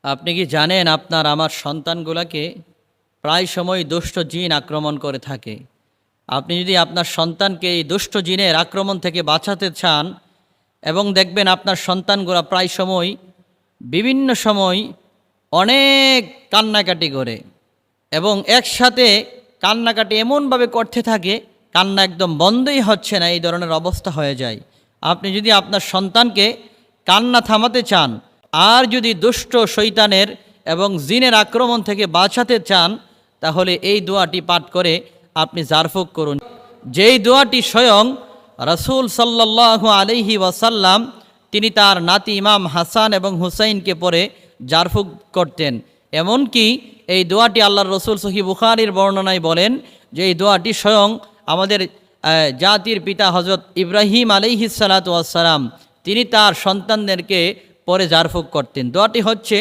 আপনি কি জানেন আপনার আমার সন্তানগুলোকে প্রায় সময় দুষ্ট জিন আক্রমণ করে থাকে। আপনি যদি আপনার সন্তানকে এই দুষ্ট জিনের আক্রমণ থেকে বাঁচাতে চান এবং দেখবেন আপনার সন্তানগুলো প্রায় সময় বিভিন্ন সময় অনেক কান্নাকাটি করে এবং একসাথে কান্নাকাটি এমনভাবে করতে থাকে, কান্না একদম বন্ধই হচ্ছে না, এই ধরনের অবস্থা হয়ে যায়। আপনি যদি আপনার সন্তানকে কান্না থামাতে চান আর যদি দুষ্ট শয়তানের এবং জিনের আক্রমণ থেকে বাঁচাতে চান, তাহলে এই দোয়াটি পাঠ করে আপনি জারফুক করুন। যেই দোয়াটি স্বয়ং রাসূল সাল্লাল্লাহু আলাইহি ওয়াসাল্লাম তিনি তার নাতি ইমাম হাসান এবং হুসাইনকে পরে জারফুক করতেন। এমনকি এই দোয়াটি আল্লাহর রসুল সহিহ বুখারীর বর্ণনায় বলেন যে এই দোয়াটি স্বয়ং আমাদের জাতির পিতা হযরত ইব্রাহিম আলাইহিস সালাতু ওয়াস সালাম তিনি তার সন্তানদেরকে পরে জারফুক করতেন। দোয়াটি হচ্ছে,